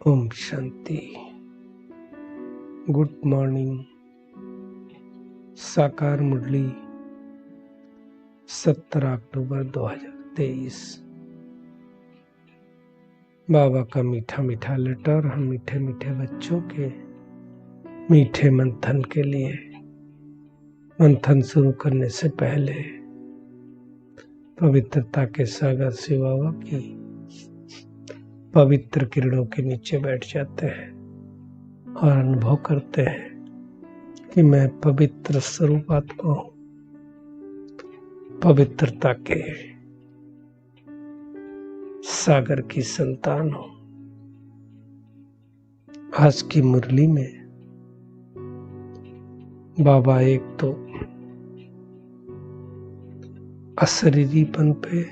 Om Shanti. Good morning. साकार मुरली 17 अक्टूबर 2023। बाबा का मीठा मीठा लेटर हम मीठे मीठे बच्चों के मीठे मंथन के लिए। मंथन शुरू करने से पहले पवित्रता के सागर शिव बाबा की पवित्र किरणों के नीचे बैठ जाते हैं और अनुभव करते हैं कि मैं पवित्र स्वरूप आत्मा हूं, पवित्रता के सागर की संतान हूं। आज की मुरली में बाबा एक तो अशरीरीपन पे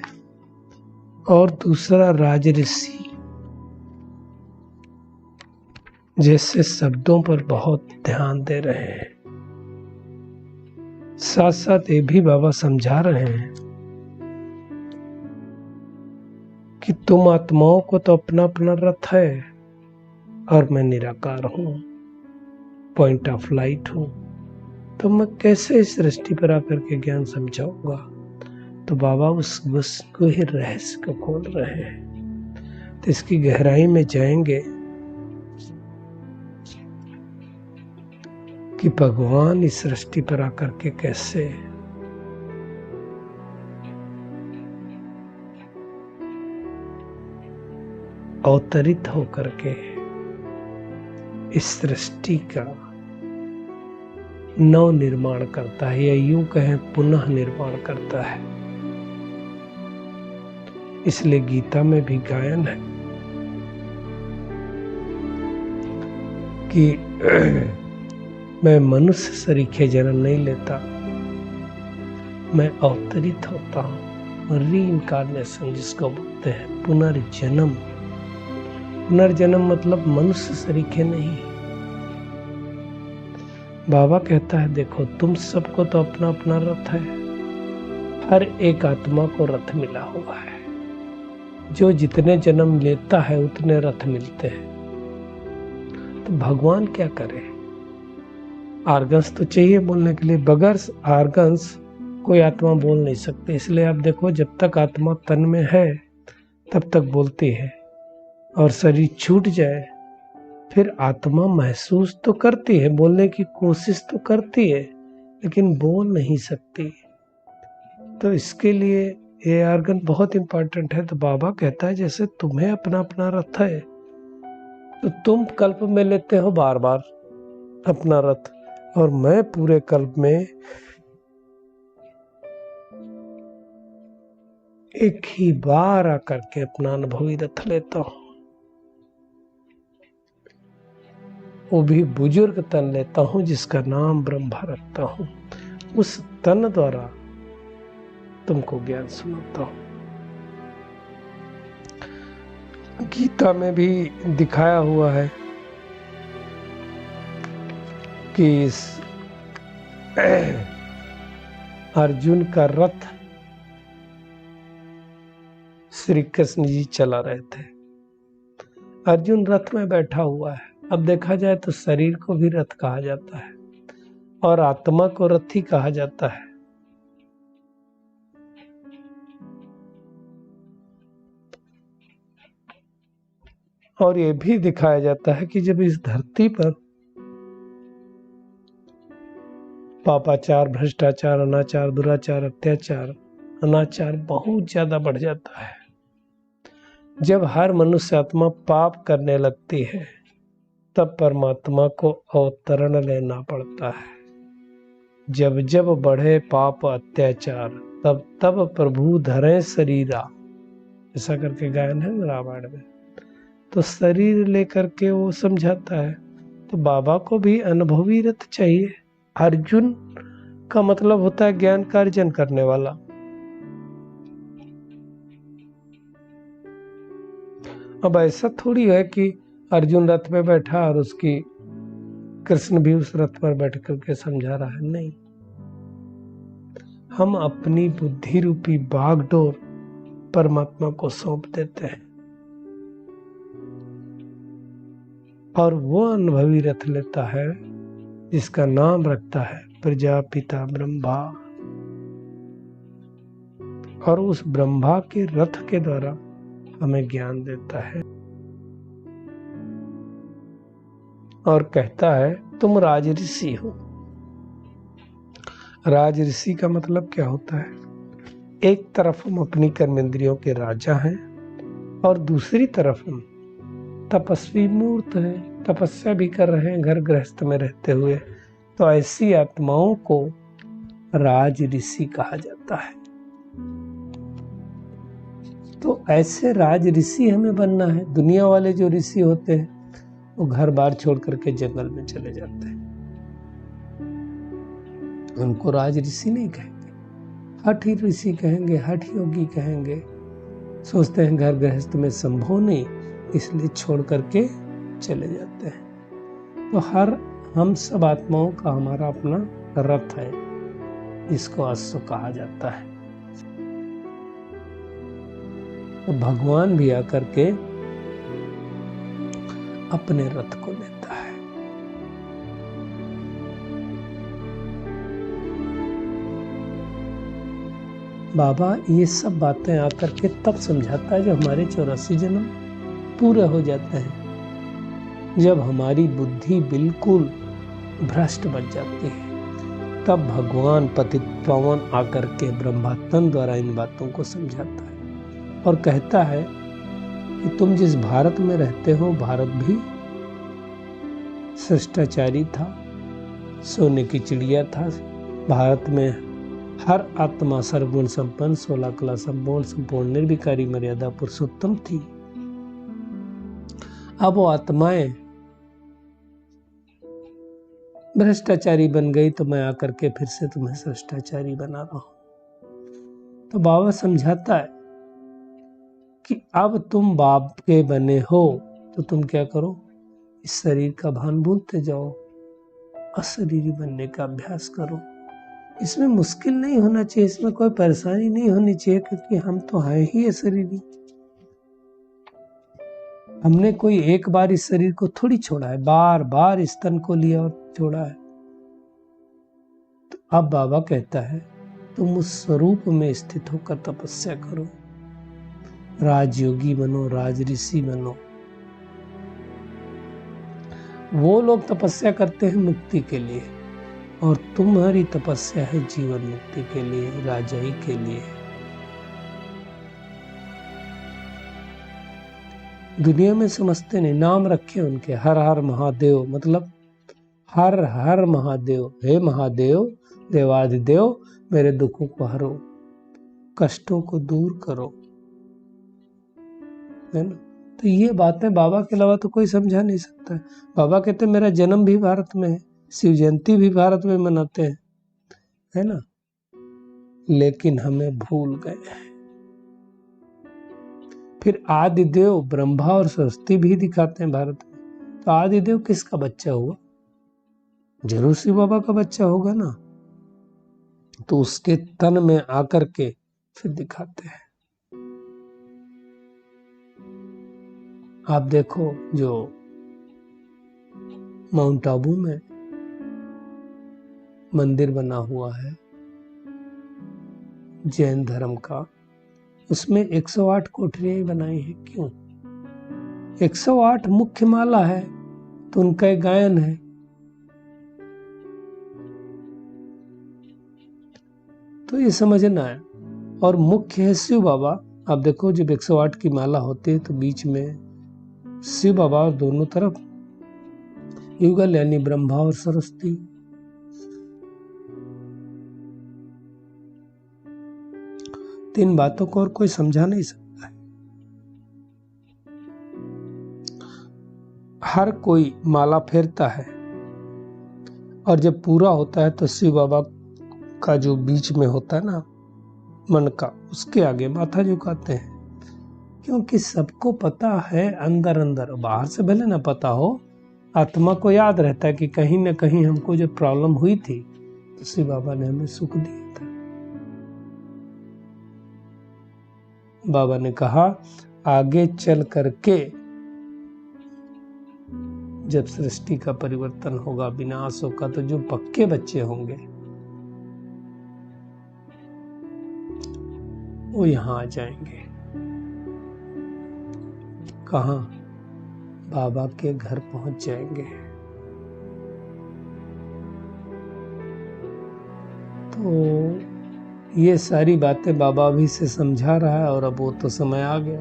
और दूसरा राजऋषि जैसे शब्दों पर बहुत ध्यान दे रहे हैं। साथ साथ ये भी बाबा समझा रहे हैं कि तुम आत्माओं को तो अपना अपना रथ है और मैं निराकार हूं, पॉइंट ऑफ लाइट हूं, तो मैं कैसे इस सृष्टि पर आकर के ज्ञान समझाऊंगा। तो बाबा उसको ही रहस्य को खोल रहे हैं। तो इसकी गहराई में जाएंगे कि भगवान इस सृष्टि पर आकर के कैसे अवतरित होकर के इस सृष्टि का नव निर्माण करता है, या यूं कहें पुनः निर्माण करता है। इसलिए गीता में भी गायन है कि मैं मनुष्य सरीखे जन्म नहीं लेता, मैं अवतरित होता हूं। रीइंकार्नेशन जिसको बोलते हैं, पुनर्जन्म। पुनर्जन्म मतलब मनुष्य सरीखे नहीं। बाबा कहता है देखो, तुम सबको तो अपना अपना रथ है। हर एक आत्मा को रथ मिला हुआ है। जो जितने जन्म लेता है उतने रथ मिलते हैं। तो भगवान क्या करे? आर्गन्स तो चाहिए बोलने के लिए। बगैर आर्गन्स कोई आत्मा बोल नहीं सकती। इसलिए आप देखो, जब तक आत्मा तन में है तब तक बोलती है, और शरीर छूट जाए फिर आत्मा महसूस तो करती है, बोलने की कोशिश तो करती है, लेकिन बोल नहीं सकती। तो इसके लिए ये आर्गन बहुत इंपॉर्टेंट है। तो बाबा कहता है जैसे तुम्हें अपना अपना रथ है, तो तुम कल्प में लेते हो बार बार अपना रथ, और मैं पूरे कल्प में एक ही बार आकर के अपना अनुभवी रथ लेता हूं। वो भी बुजुर्ग तन लेता हूं जिसका नाम ब्रह्मा रखता हूं। उस तन द्वारा तुमको ज्ञान सुनाता हूं। गीता में भी दिखाया हुआ है कि इस अर्जुन का रथ श्री कृष्ण जी चला रहे थे। अर्जुन रथ में बैठा हुआ है। अब देखा जाए तो शरीर को भी रथ कहा जाता है और आत्मा को रथी कहा जाता है। और ये भी दिखाया जाता है कि जब इस धरती पर पापाचार, भ्रष्टाचार, अनाचार, दुराचार, अत्याचार, अनाचार बहुत ज्यादा बढ़ जाता है, जब हर मनुष्य आत्मा पाप करने लगती है, तब परमात्मा को अवतरण लेना पड़ता है। जब जब बढ़े पाप अत्याचार, तब तब प्रभु धरे शरीरा, ऐसा करके गायन है ना रामायण में। तो शरीर लेकर के वो समझाता है। तो बाबा को भी अनुभवी रथ चाहिए। अर्जुन का मतलब होता है ज्ञान का अर्जन करने वाला। अब ऐसा थोड़ी है कि अर्जुन रथ पे बैठा और उसकी कृष्ण भी उस रथ पर बैठ करके समझा रहा है। नहीं, हम अपनी बुद्धि रूपी बागडोर परमात्मा को सौंप देते हैं। और वो अनुभवी रथ लेता है जिसका नाम रखता है प्रजापिता ब्रह्मा, और उस ब्रह्मा के रथ के द्वारा हमें ज्ञान देता है और कहता है तुम राजऋषि हो। राजऋषि का मतलब क्या होता है? एक तरफ हम अपनी कर्मेंद्रियों के राजा हैं और दूसरी तरफ हम तपस्वी मूर्त हैं, तपस्या भी कर रहे हैं घर गृहस्थ में रहते हुए। तो ऐसी आत्माओं को राजऋषि कहा जाता है। तो ऐसे राजऋषि हमें बनना है। दुनिया वाले जो ऋषि होते हैं वो घर बार छोड़ करके जंगल में चले जाते हैं, उनको राजऋषि नहीं कहेंगे, हठ ही ऋषि कहेंगे, हठ योगी कहेंगे। सोचते हैं घर गृहस्थ में संभव नहीं, इसलिए छोड़ करके चले जाते हैं। तो हम सब आत्माओं का हमारा अपना रथ है, इसको अश्व कहा जाता है। तो भगवान भी आकर के अपने रथ को लेता है। बाबा ये सब बातें आकर के तब समझाता है जब हमारे 84 जन्म पूरे हो जाते हैं, जब हमारी बुद्धि बिल्कुल भ्रष्ट बन जाती है, तब भगवान पतित पावन आकर के ब्रह्मात्म द्वारा इन बातों को समझाता है और कहता है कि तुम जिस भारत में रहते हो, भारत भी शिष्टाचारी था, सोने की चिड़िया था। भारत में हर आत्मा सर्वगुण संपन्न, 16 कला संपूर्ण, निर्विकारी, मर्यादा पुरुषोत्तम थी। अब वो आत्माएं भ्रष्टाचारी बन गई, तो मैं आकर के फिर से तुम्हें शिष्टाचारी बना रहा हूं। तो बाबा समझाता है कि अब तुम बाप के बने हो तो तुम क्या करो, इस शरीर का भान भूलते जाओ, अशरीरी बनने का अभ्यास करो। इसमें मुश्किल नहीं होना चाहिए, इसमें कोई परेशानी नहीं होनी चाहिए, क्योंकि हम तो हैं ही अशरीरी। हमने कोई एक बार इस शरीर को थोड़ी छोड़ा है, बार बार इस तन को लिया और छोड़ा है। तो अब बाबा कहता है तुम उस स्वरूप में स्थित होकर तपस्या करो, राजयोगी बनो, राजऋषि बनो। वो लोग तपस्या करते हैं मुक्ति के लिए और तुम्हारी तपस्या है जीवन मुक्ति के लिए, राजाई के लिए। दुनिया में समझते नहीं, नाम रखे उनके, हर हर महादेव, मतलब हर हर महादेव, हे महादेव देवाधिदेव मेरे दुखों को हरो, कष्टों को दूर करो, है ना। तो ये बातें बाबा के अलावा तो कोई समझा नहीं सकता है। बाबा कहते मेरा जन्म भी भारत में है, शिव जयंती भी भारत में मनाते हैं, है ना, लेकिन हमें भूल गए। फिर आदिदेव ब्रह्मा और सरस्वती भी दिखाते हैं भारत में। तो आदिदेव किसका बच्चा हुआ? जरूर शिव बाबा का बच्चा होगा ना। तो उसके तन में आकर के फिर दिखाते हैं। आप देखो जो माउंट आबू में मंदिर बना हुआ है जैन धर्म का, उसमें 108 कोठरियां बनाई है। क्यों? 108 मुख्य माला है, तो उनका एक गायन है। तो ये समझना है। और मुख्य है शिव बाबा। आप देखो जब 108 की माला होती है तो बीच में शिव बाबा और दोनों तरफ युगल यानी ब्रह्मा और सरस्वती। तीन बातों को और कोई समझा नहीं सकता है। हर कोई माला फेरता है और जब पूरा होता है तो शिव बाबा का जो बीच में होता है ना मन का, उसके आगे माथा झुकाते हैं। क्योंकि सबको पता है अंदर अंदर, बाहर से भले ना पता हो, आत्मा को याद रहता है कि कहीं ना कहीं हमको जो प्रॉब्लम हुई थी तो शिव बाबा ने हमें सुख दिया था। बाबा ने कहा आगे चल करके जब सृष्टि का परिवर्तन होगा, विनाश होगा, तो जो पक्के बच्चे होंगे वो यहां आ जाएंगे। कहां? बाबा के घर पहुंच जाएंगे। तो ये सारी बातें बाबा भी से समझा रहा है, और अब वो तो समय आ गया।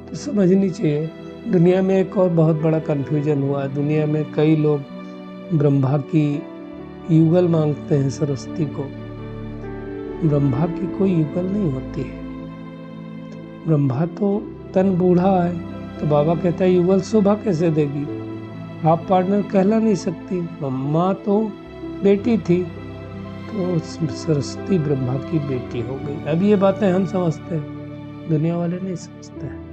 तो समझनी चाहिए। दुनिया में एक और बहुत बड़ा कंफ्यूजन हुआ है। दुनिया में कई लोग ब्रह्मा की युगल मांगते हैं सरस्वती को। ब्रह्मा की कोई युगल नहीं होती है। ब्रह्मा तो तन बूढ़ा है, तो बाबा कहता है युगल शोभा कैसे देगी, आप पार्टनर कहला नहीं सकती। ब्रह्मा तो बेटी थी, तो सरस्वती ब्रह्मा की बेटी हो गई। अब ये बातें हम समझते हैं, दुनिया वाले नहीं समझते हैं।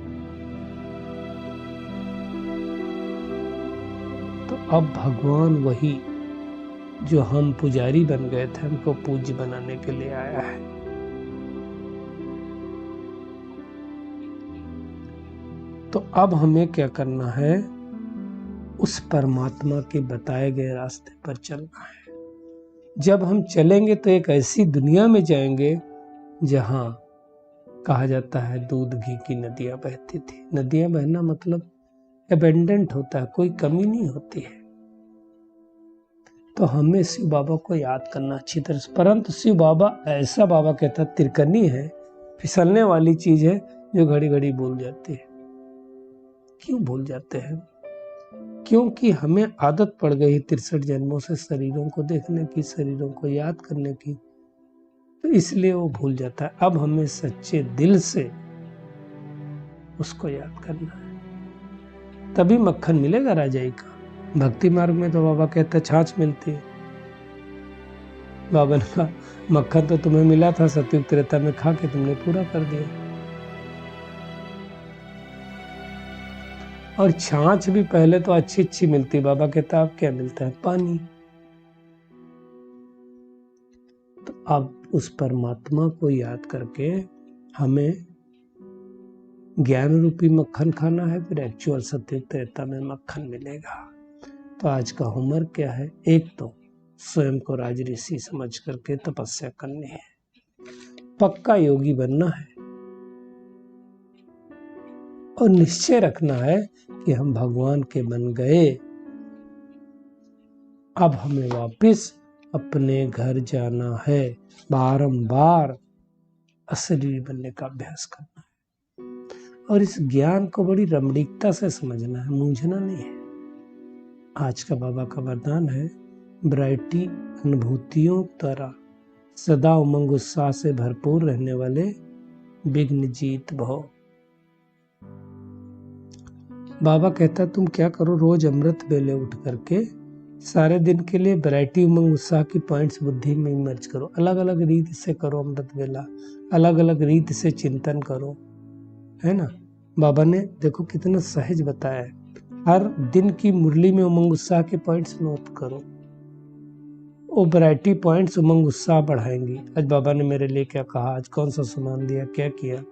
तो अब भगवान वही जो हम पुजारी बन गए थे, हमको पूज्य बनाने के लिए आया है। तो अब हमें क्या करना है? उस परमात्मा के बताए गए रास्ते पर चलना है। जब हम चलेंगे तो एक ऐसी दुनिया में जाएंगे जहां कहा जाता है दूध घी की नदियां बहती थी। नदियां बहना मतलब एबेंडेंट होता है, कोई कमी नहीं होती है। तो हमें शिव बाबा को याद करना अच्छी तरह से। परंतु शिव बाबा ऐसा, बाबा कहता तिरकनी है, फिसलने वाली चीज है जो घड़ी घड़ी भूल जाती है। क्यों भूल जाते हैं? क्योंकि हमें आदत पड़ गई 63 जन्मों से शरीरों को देखने की, शरीरों को याद करने की, तो इसलिए वो भूल जाता है। अब हमें सच्चे दिल से उसको याद करना है, तभी मक्खन मिलेगा राजाई का। भक्ति मार्ग में तो बाबा कहता छाछ मिलती है। बाबा ने कहा मक्खन तो तुम्हें मिला था सतयुग त्रेता में, खा के तुमने पूरा कर दिया। और छाछ भी पहले तो अच्छी अच्छी मिलती, बाबा कहता अब क्या मिलता है? पानी। तो अब उस परमात्मा को याद करके हमें ज्ञान रूपी मक्खन खाना है, फिर एक्चुअल सत्युग त्रेता में मक्खन मिलेगा। तो आज का होमवर्क क्या है? एक तो स्वयं को राज ऋषि समझ करके तपस्या करनी है, पक्का योगी बनना है, और निश्चय रखना है कि हम भगवान के बन गए। अब हमें वापस अपने घर जाना है, बारंबार अशरीरी बनने का अभ्यास करना है, और इस ज्ञान को बड़ी रमणीकता से समझना है, मूंझना नहीं है। आज का बाबा का वरदान है, ब्राइटी अनुभूतियों द्वारा सदा उमंग उत्साह से भरपूर रहने वाले विघ्न जीत भव। बाबा कहता तुम क्या करो, रोज अमृत वेले उठ करके सारे दिन के लिए वैरायटी उमंग उत्साह की पॉइंट्स बुद्धि में इमर्ज करो। अलग अलग रीत से करो अमृत वेला, अलग अलग रीत से चिंतन करो, है ना। बाबा ने देखो कितना सहज बताया है। हर दिन की मुरली में उमंग उत्साह के पॉइंट्स नोट करो, वो वैरायटी पॉइंट्स उमंग उत्साह बढ़ाएंगी। आज बाबा ने मेरे लिए क्या कहा, आज कौन सा सामान दिया, क्या किया।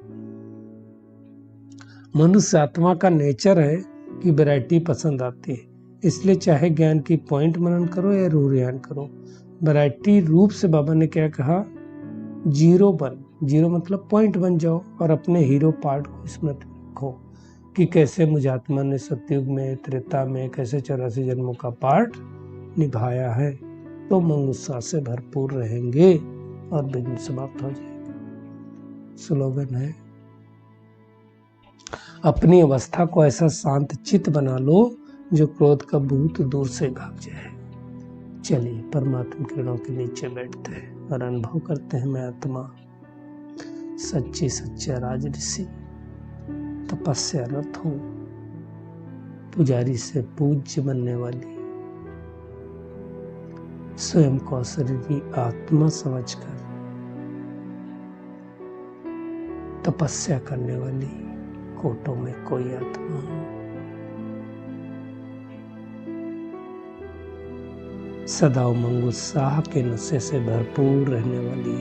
मनुष्य आत्मा का नेचर है कि वैरायटी पसंद आती है, इसलिए चाहे ज्ञान की पॉइंट मनन करो या रूह ध्यान करो, वैरायटी रूप से बाबा ने क्या कहा, जीरो बन। जीरो मतलब पॉइंट बन जाओ, और अपने हीरो पार्ट को स्मृति रखो कि कैसे मुझ आत्मा ने सतयुग में, त्रेता में, कैसे 84 जन्मों का पार्ट निभाया है। तो उमंग उत्साह से भरपूर रहेंगे और विघ्न समाप्त हो जाएंगे। स्लोगन है, अपनी अवस्था को ऐसा शांत चित्त बना लो जो क्रोध का भूत दूर से भाग जाए। चलिए परमात्मा किरणों के नीचे बैठते हैं और अनुभव करते हैं, मैं आत्मा सच्ची सच्चा राज ऋषि तपस्या रत हूं, पुजारी से पूज्य बनने वाली, स्वयं को अशरीरी आत्मा समझकर तपस्या करने वाली कोटों में कोई आत्मा हूं। सदा उमंग उत्साह के नशे से भरपूर रहने वाली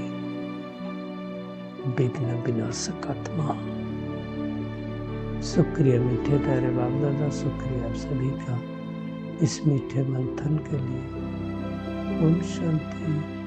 विघ्न विनाशक आत्मा हूं। शुक्रिया मीठे प्यारे बाप दादा, शुक्रिया आप सभी का इस मीठे मंथन के लिए। ओम शांति।